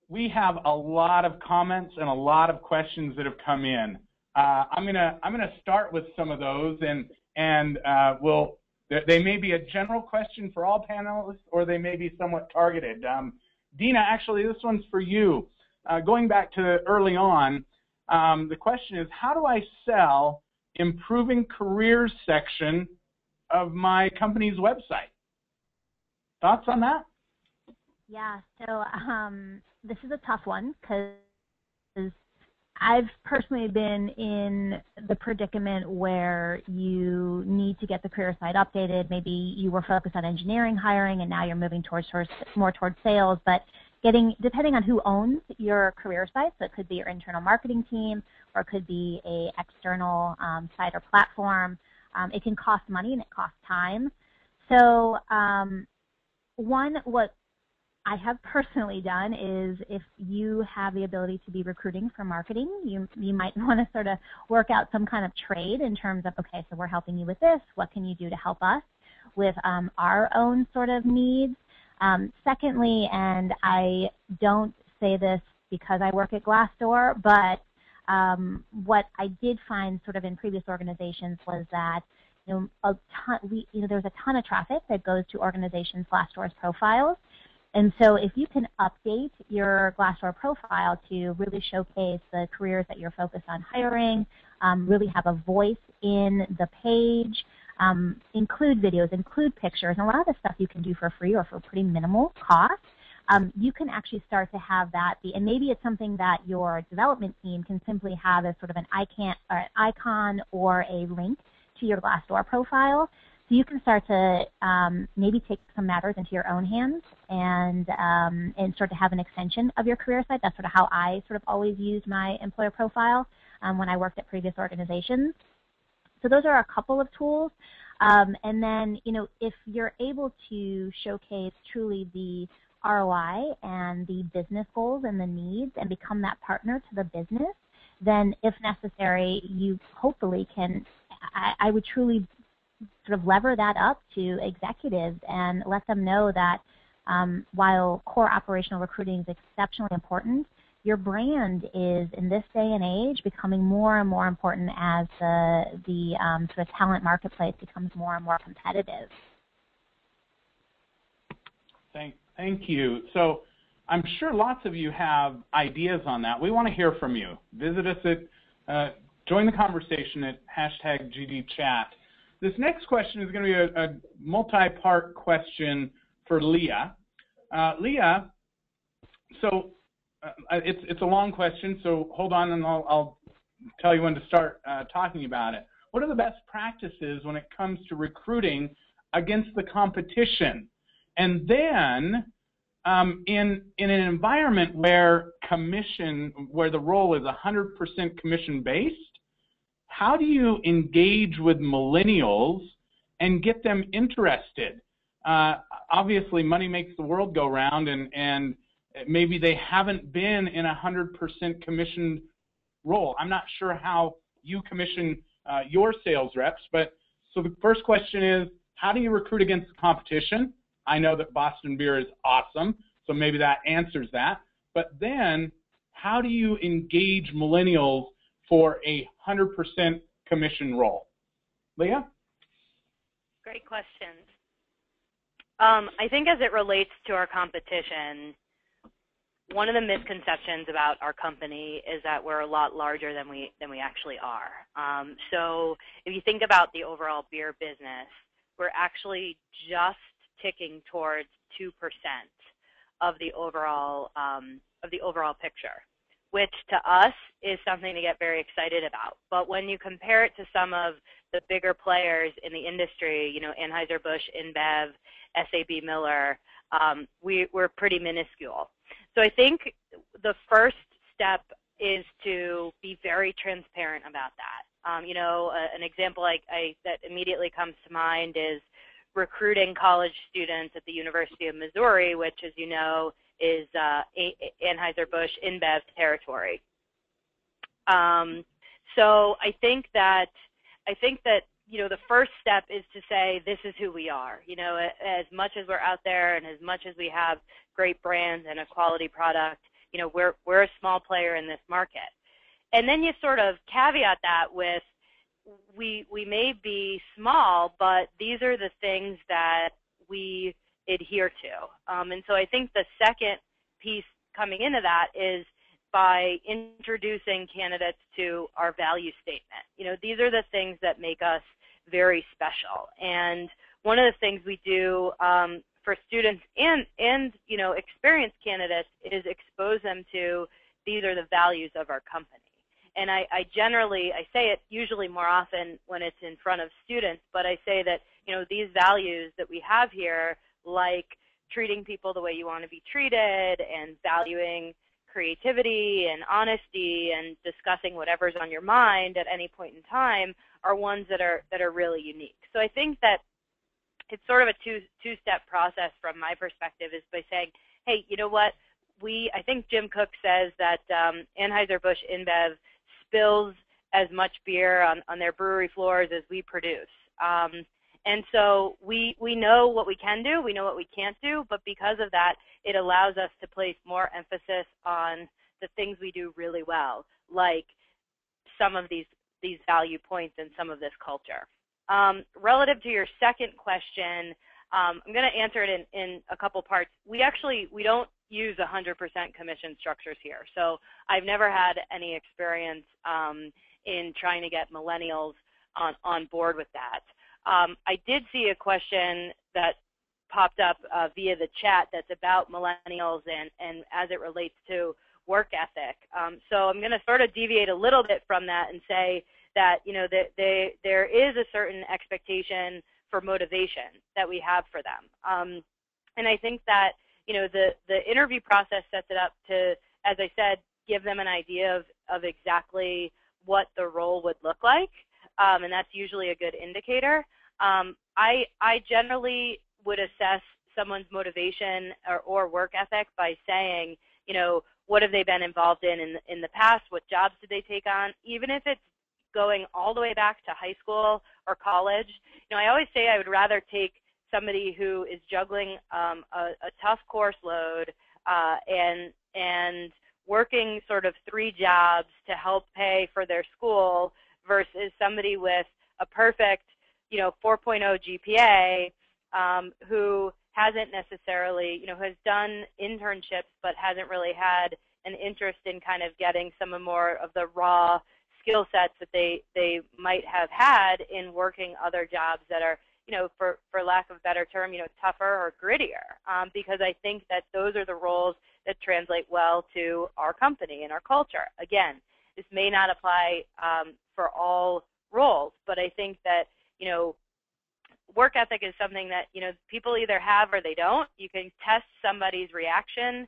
we have a lot of comments and a lot of questions that have come in. I'm gonna start with some of those, and they may be a general question for all panelists, or they may be somewhat targeted. Dina, actually, this one's for you. Going back to early on, the question is, how do I sell improving careers section of my company's website? Thoughts on that? Yeah, so this is a tough one because I've personally been in the predicament where you need to get the career site updated. Maybe you were focused on engineering hiring and now you're moving more towards sales, but depending on who owns your career site, so it could be your internal marketing team or it could be a external site or platform, it can cost money and it costs time. So what I have personally done is, if you have the ability to be recruiting for marketing, you might want to sort of work out some kind of trade in terms of, okay, so we're helping you with this. What can you do to help us with our own sort of needs? Secondly, and I don't say this because I work at Glassdoor, but what I did find sort of in previous organizations was that there's a ton of traffic that goes to organizations' Glassdoor's profiles. And so if you can update your Glassdoor profile to really showcase the careers that you're focused on hiring, really have a voice in the page, include videos, include pictures, and a lot of the stuff you can do for free or for pretty minimal cost, you can actually start to have that be, and maybe it's something that your development team can simply have as sort of an icon or a link to your Glassdoor profile. So you can start to maybe take some matters into your own hands and start to have an extension of your career site. That's sort of how I sort of always used my employer profile when I worked at previous organizations. So those are a couple of tools. And then, if you're able to showcase truly the ROI and the business goals and the needs and become that partner to the business, then if necessary, you hopefully can, I would truly sort of lever that up to executives and let them know that while core operational recruiting is exceptionally important, your brand is, in this day and age, becoming more and more important as the sort of talent marketplace becomes more and more competitive. Thank you. So I'm sure lots of you have ideas on that. We want to hear from you. Visit us at, join the conversation at #GDChat. This next question is going to be a multi-part question for Leah. Leah, so it's a long question, so hold on and I'll tell you when to start talking about it. What are the best practices when it comes to recruiting against the competition? And then in an environment where the role is 100% commission-based, how do you engage with millennials and get them interested? Obviously, money makes the world go round, and maybe they haven't been in a 100% commission role. I'm not sure how you commission your sales reps, but so the first question is, how do you recruit against the competition? I know that Boston Beer is awesome, so maybe that answers that. But then, how do you engage millennials for a 100% commission role? Leah? Great questions. I think as it relates to our competition, one of the misconceptions about our company is that we're a lot larger than we actually are. So if you think about the overall beer business, we're actually just ticking towards 2% of the overall picture, which to us is something to get very excited about. But when you compare it to some of the bigger players in the industry, Anheuser-Busch, InBev, SAB Miller, we're pretty minuscule. So I think the first step is to be very transparent about that. An example that immediately comes to mind is recruiting college students at the University of Missouri, which, as you know, is Anheuser-Busch InBev territory. So I think that the first step is to say this is who we are. As much as we're out there and as much as we have great brands and a quality product, we're a small player in this market. And then you sort of caveat that with we may be small, but these are the things that we adhere to. And so I think the second piece coming into that is by introducing candidates to our value statement. These are the things that make us very special. And one of the things we do for students and experienced candidates is expose them to these are the values of our company. And I say it usually more often when it's in front of students, but I say that, these values that we have here, like treating people the way you want to be treated and valuing creativity and honesty and discussing whatever's on your mind at any point in time, are ones that are really unique. So I think that it's sort of a two-step process from my perspective, is by saying, hey, you know what? I think Jim Koch says that Anheuser-Busch InBev spills as much beer on their brewery floors as we produce. And so we know what we can do, we know what we can't do, but because of that, it allows us to place more emphasis on the things we do really well, like some of these value points and some of this culture. Relative to your second question, I'm going to answer it in a couple parts. We don't use 100% commission structures here. So I've never had any experience in trying to get millennials on board with that. I did see a question that popped up via the chat that's about millennials and as it relates to work ethic. So I'm going to sort of deviate a little bit from that and say that, that there is a certain expectation for motivation that we have for them. And I think that, the interview process sets it up to, as I said, give them an idea of exactly what the role would look like, and that's usually a good indicator. I generally would assess someone's motivation or work ethic by saying, what have they been involved in the past? What jobs did they take on? Even if it's going all the way back to high school or college. I always say I would rather take somebody who is juggling a tough course load and working sort of 3 jobs to help pay for their school versus somebody with a perfect 4.0 GPA who hasn't necessarily, has done internships but hasn't really had an interest in kind of getting some more of the raw skill sets that they might have had in working other jobs that are, for lack of a better term, tougher or grittier. Because I think that those are the roles that translate well to our company and our culture. Again, this may not apply for all roles, but I think that, work ethic is something that, people either have or they don't. You can test somebody's reaction.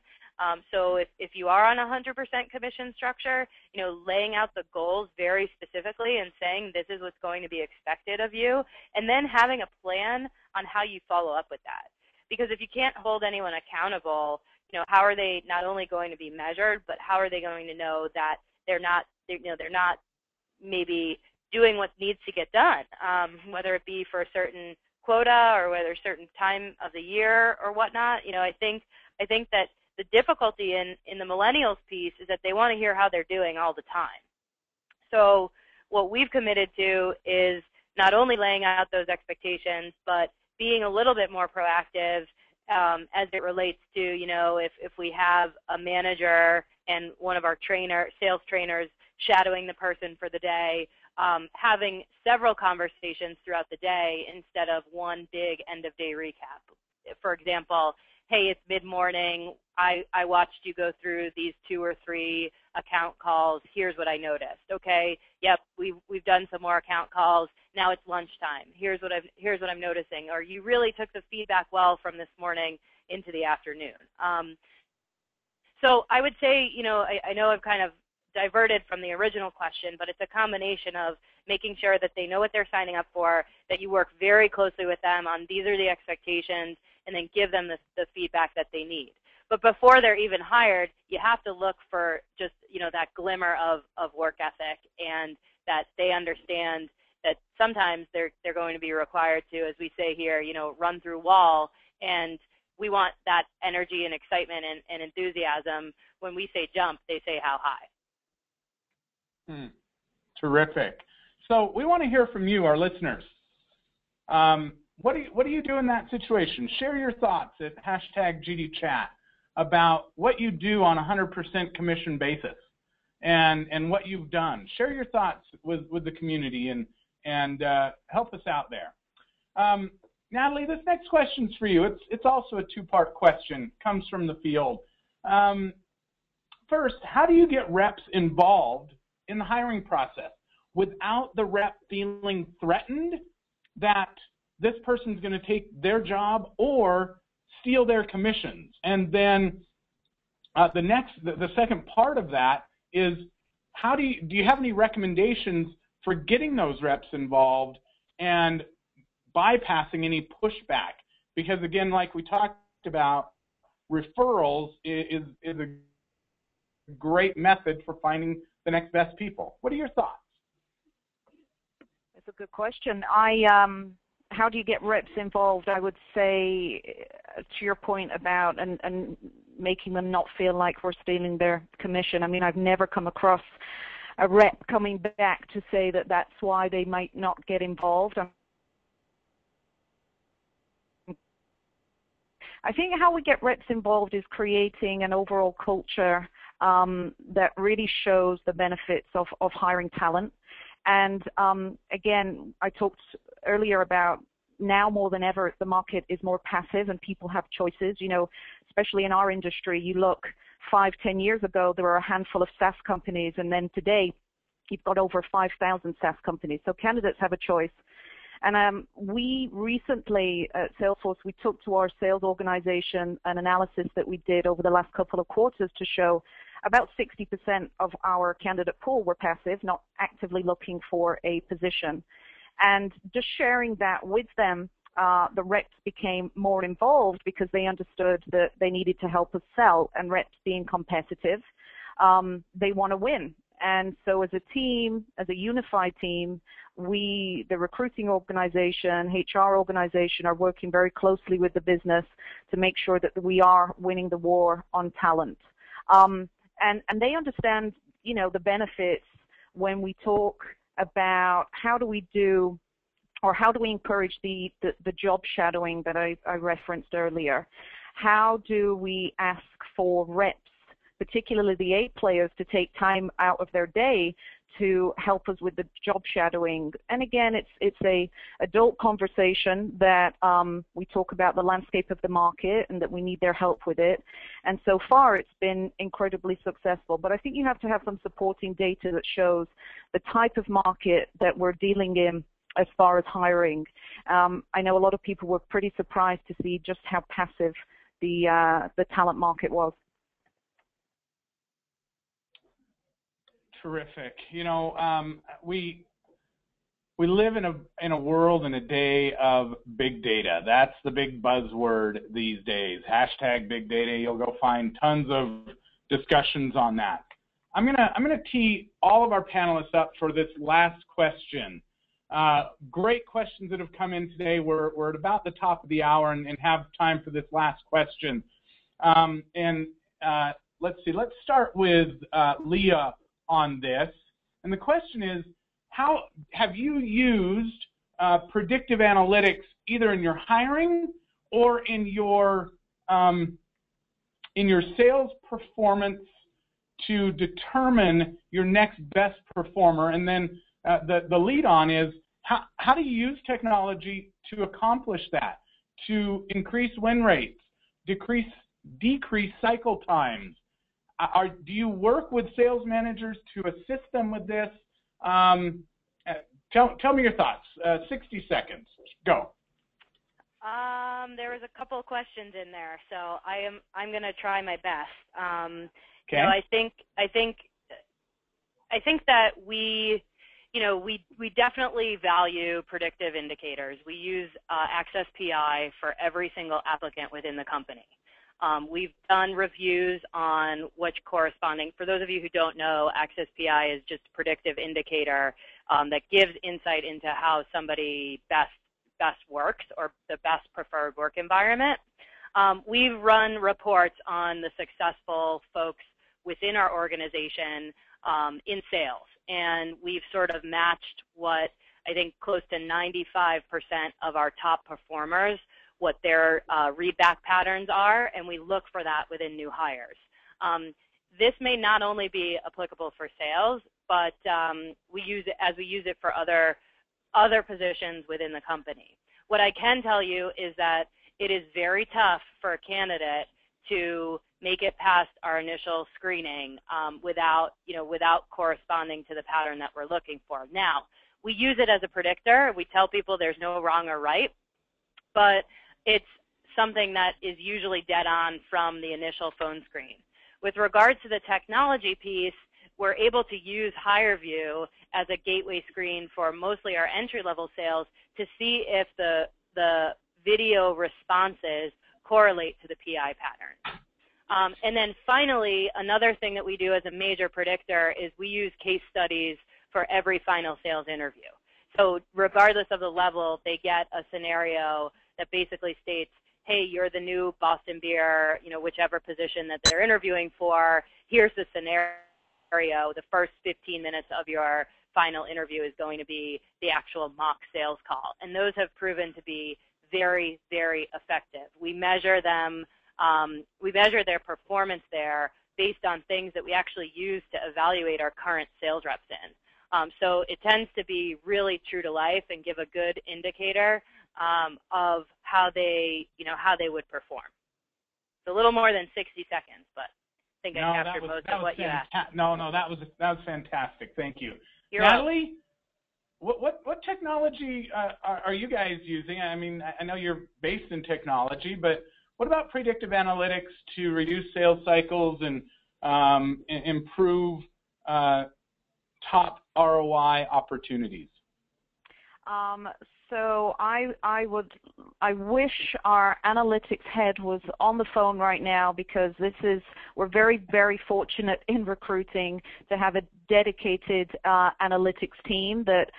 So if you are on a 100% commission structure, laying out the goals very specifically and saying this is what's going to be expected of you, and then having a plan on how you follow up with that. Because if you can't hold anyone accountable, how are they not only going to be measured, but how are they going to know that they're not maybe doing what needs to get done, whether it be for a certain quota or whether a certain time of the year or whatnot. I think that the difficulty in the millennials piece is that they want to hear how they're doing all the time. So what we've committed to is not only laying out those expectations, but being a little bit more proactive as it relates to, if we have a manager and one of our sales trainers shadowing the person for the day, having several conversations throughout the day instead of one big end-of-day recap. For example, hey, it's mid-morning, I watched you go through these 2 or 3 account calls, here's what I noticed. Okay, yep, we've done some more account calls, now it's lunchtime, here's what I'm noticing, or you really took the feedback well from this morning into the afternoon. So I would say, I know I've kind of diverted from the original question, but it's a combination of making sure that they know what they're signing up for, that you work very closely with them on these are the expectations, and then give them the feedback that they need. But before they're even hired, you have to look for just, that glimmer of work ethic, and that they understand that sometimes they're going to be required to, as we say here, run through wall. And we want that energy and excitement and enthusiasm. When we say jump, they say how high. Terrific. So we want to hear from you, our listeners. What do you do in that situation? Share your thoughts at #GDChat about what you do on a 100% commission basis and what you've done. Share your thoughts with the community and help us out there. Natalie, this next question's for you. It's also a two-part question. Comes from the field. First, how do you get reps involved in the hiring process without the rep feeling threatened that this person's going to take their job or steal their commissions? And then the second part of that is, do you have any recommendations for getting those reps involved and bypassing any pushback? Because again, like we talked about, referrals is a great method for finding the next best people. What are your thoughts? That's a good question. How do you get reps involved? I would say, to your point about and making them not feel like we're stealing their commission. I mean, I've never come across a rep coming back to say that that's why they might not get involved. I think how we get reps involved is creating an overall culture that really shows the benefits of hiring talent. And again, I talked earlier about now more than ever, the market is more passive and people have choices. Especially in our industry, you look 5-10 years ago, there were a handful of SaaS companies, and then today you've got over 5,000 SaaS companies. So candidates have a choice. And we recently at Salesforce, we took to our sales organization an analysis that we did over the last couple of quarters to show about 60% of our candidate pool were passive, not actively looking for a position. And just sharing that with them, the reps became more involved because they understood that they needed to help us sell, and reps being competitive, they want to win. And so as a team, as a unified team, the recruiting organization, HR organization are working very closely with the business to make sure that we are winning the war on talent. And they understand, the benefits when we talk about how do we encourage the job shadowing that I referenced earlier. How do we ask for reps, particularly the A players, to take time out of their day to help us with the job shadowing? And again, it's a adult conversation that we talk about the landscape of the market and that we need their help with it. And so far, it's been incredibly successful. But I think you have to have some supporting data that shows the type of market that we're dealing in as far as hiring. I know a lot of people were pretty surprised to see just how passive the talent market was. Terrific. We live in a world and a day of big data. That's the big buzzword these days. #big data. You'll go find tons of discussions on that. I'm gonna tee all of our panelists up for this last question. Great questions that have come in today. We're at about the top of the hour and have time for this last question. Let's see. Let's start with Leah on this. And the question is, how have you used predictive analytics either in your hiring or in your sales performance to determine your next best performer? And then the lead on is, how do you use technology to accomplish that, to increase win rates, decrease cycle times? Do you work with sales managers to assist them with this? Tell me your thoughts. 60 seconds. Go. There was a couple of questions in there, so I'm going to try my best. Okay. I think that we definitely value predictive indicators. We use Access PI for every single applicant within the company. We've done reviews on which corresponding, for those of you who don't know, Access PI is just a predictive indicator that gives insight into how somebody best works or the best preferred work environment. We've run reports on the successful folks within our organization in sales, and we've sort of matched what I think close to 95% of our top performers, what their readback patterns are, and we look for that within new hires. This may not only be applicable for sales, but we use it for other positions within the company. What I can tell you is that it is very tough for a candidate to make it past our initial screening without corresponding to the pattern that we're looking for. Now, we use it as a predictor. We tell people there's no wrong or right, but it's something that is usually dead on from the initial phone screen. With regards to the technology piece, we're able to use HireVue as a gateway screen for mostly our entry-level sales to see if the video responses correlate to the PI pattern. And then finally, another thing that we do as a major predictor is we use case studies for every final sales interview. So regardless of the level, they get a scenario that basically states, hey, you're the new Boston Beer, whichever position that they're interviewing for, here's the scenario. The first 15 minutes of your final interview is going to be the actual mock sales call. And those have proven to be very, very effective. We measure them, we measure their performance there based on things that we actually use to evaluate our current sales reps in. So it tends to be really true to life and give a good indicator of how they would perform. It's a little more than 60 seconds, but I think I captured most of what you asked. No, that was fantastic. Thank you. You're Natalie, what technology are you guys using? I mean, I know you're based in technology, but what about predictive analytics to reduce sales cycles and improve top ROI opportunities? So I wish our analytics head was on the phone right now, because we're very, very fortunate in recruiting to have a dedicated analytics team that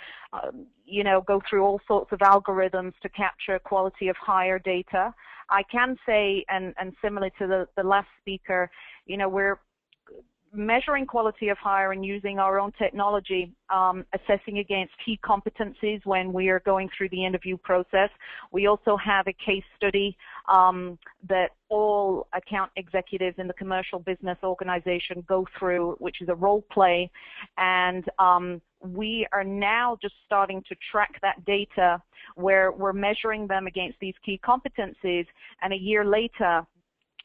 go through all sorts of algorithms to capture quality of hire data. I can say, and similar to the last speaker, we're measuring quality of hire and using our own technology, assessing against key competencies when we are going through the interview process. We also have a case study that all account executives in the commercial business organization go through, which is a role play. And we are now just starting to track that data where we're measuring them against these key competencies, and a year later,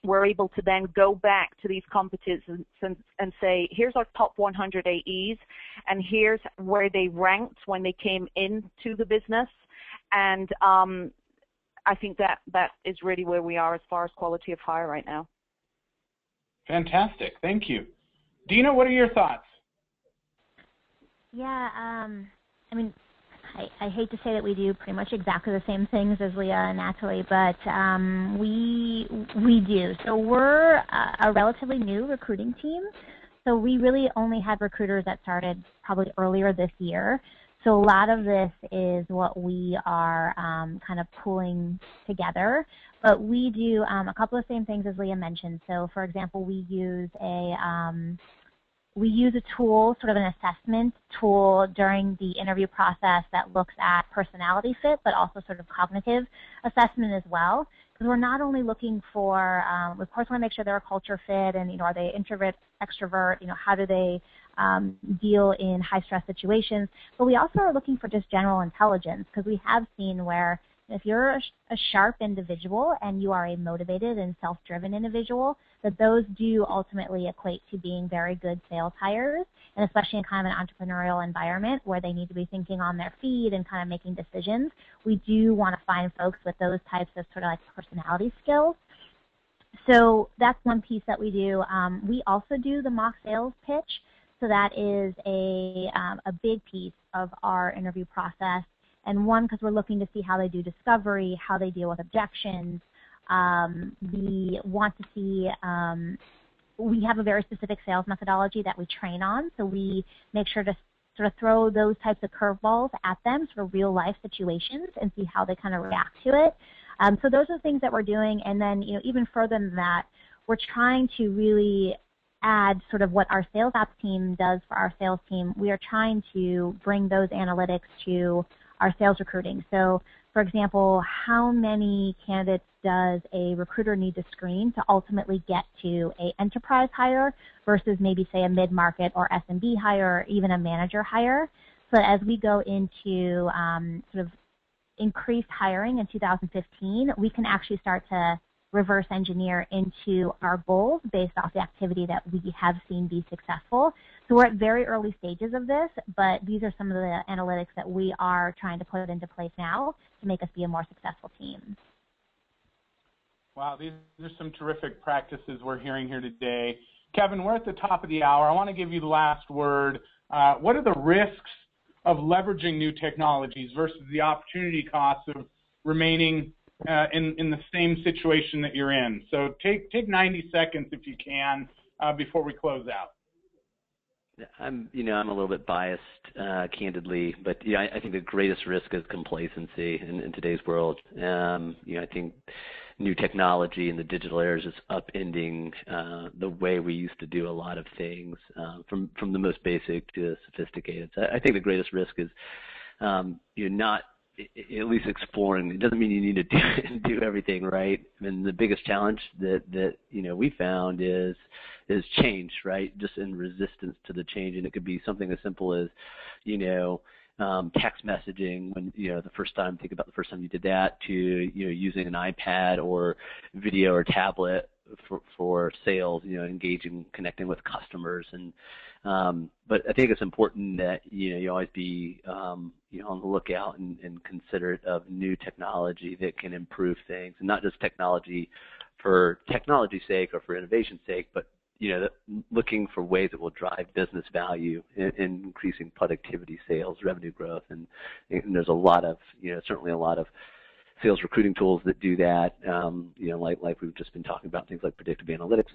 we're able to then go back to these competencies and say, here's our top 100 AEs, and here's where they ranked when they came into the business. And I think that is really where we are as far as quality of hire right now. Fantastic. Thank you. Dina, what are your thoughts? Yeah, I mean, I hate to say that we do pretty much exactly the same things as Leah and Natalie, but we do. So we're a relatively new recruiting team. So we really only had recruiters that started probably earlier this year. So a lot of this is what we are kind of pulling together. But we do a couple of same things as Leah mentioned. So for example, we use a tool, sort of an assessment tool during the interview process that looks at personality fit, but also sort of cognitive assessment as well. Because we're not only looking for, of course, we want to make sure they're a culture fit, and are they introvert, extrovert, how do they deal in high stress situations. But we also are looking for just general intelligence, because we have seen where if you're a sharp individual and you are a motivated and self-driven individual, that those do ultimately equate to being very good sales hires, and especially in kind of an entrepreneurial environment where they need to be thinking on their feet and kind of making decisions. We do want to find folks with those types of sort of like personality skills. So that's one piece that we do. We also do the mock sales pitch. So that is a big piece of our interview process. And one, because we're looking to see how they do discovery, how they deal with objections, We want to see, we have a very specific sales methodology that we train on, so we make sure to sort of throw those types of curveballs at them, sort of real-life situations, and see how they kind of react to it. So those are the things that we're doing, and then even further than that, we're trying to really add sort of what our sales ops team does for our sales team. We are trying to bring those analytics to our sales recruiting. So, for example, how many candidates does a recruiter need to screen to ultimately get to an enterprise hire versus maybe, say, a mid-market or SMB hire or even a manager hire? So as we go into sort of increased hiring in 2015, we can actually start to reverse engineer into our goals based off the activity that we have seen be successful. So we're at very early stages of this, but these are some of the analytics that we are trying to put into place now to make us be a more successful team. Wow, these are some terrific practices we're hearing here today. Kevin, we're at the top of the hour. I want to give you the last word. What are the risks of leveraging new technologies versus the opportunity costs of remaining in the same situation that you're in? So take 90 seconds if you can before we close out. I'm a little bit biased, candidly, but I think the greatest risk is complacency in today's world. I think new technology in the digital era is just upending the way we used to do a lot of things, from the most basic to sophisticated. So I think the greatest risk is you're not at least exploring. It doesn't mean you need to do everything right. I mean, the biggest challenge that we found is change, right? Just in resistance to the change, and it could be something as simple as text messaging when think about the first time you did that, to using an iPad or video or tablet for sales, engaging, connecting with customers. And but I think it's important that you always be on the lookout and considerate of new technology that can improve things, and not just technology for technology's sake or for innovation's sake, but looking for ways that will drive business value in increasing productivity, sales, revenue growth. And there's a lot of, certainly a lot of sales recruiting tools that do that, like we've just been talking about, things like predictive analytics,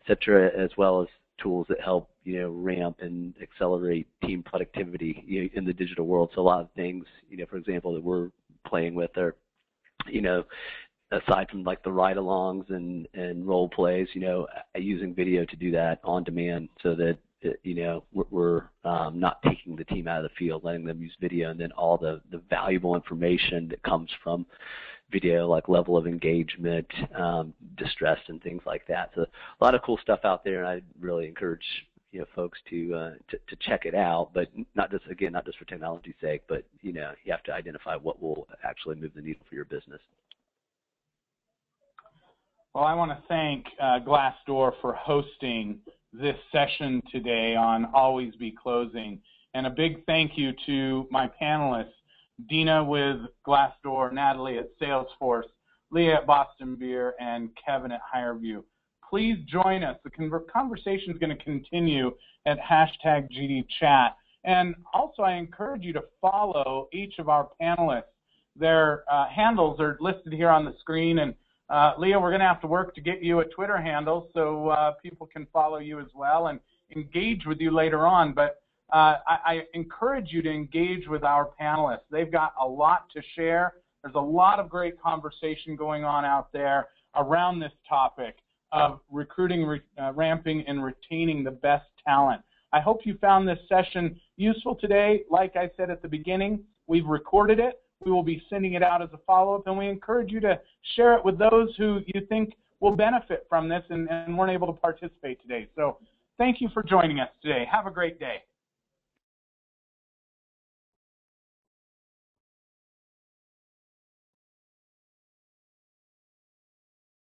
et cetera, as well as tools that help, ramp and accelerate team productivity in the digital world. So a lot of things, for example, that we're playing with are, aside from like the ride-alongs and role plays, using video to do that on demand, so that we're not taking the team out of the field, letting them use video, and then all the valuable information that comes from video, like level of engagement, distress, and things like that. So a lot of cool stuff out there, and I really encourage folks to check it out, but not just for technology's sake, but you have to identify what will actually move the needle for your business. Well, I want to thank Glassdoor for hosting this session today on Always Be Closing. And a big thank you to my panelists, Dina with Glassdoor, Natalie at Salesforce, Leah at Boston Beer, and Kevin at HireVue. Please join us. The conversation is going to continue at #GDChat. And also, I encourage you to follow each of our panelists. Their handles are listed here on the screen, and Leah, we're going to have to work to get you a Twitter handle so people can follow you as well and engage with you later on. But I encourage you to engage with our panelists. They've got a lot to share. There's a lot of great conversation going on out there around this topic of recruiting, ramping, and retaining the best talent. I hope you found this session useful today. Like I said at the beginning, we've recorded it. We will be sending it out as a follow-up, and we encourage you to share it with those who you think will benefit from this and weren't able to participate today. So thank you for joining us today. Have a great day.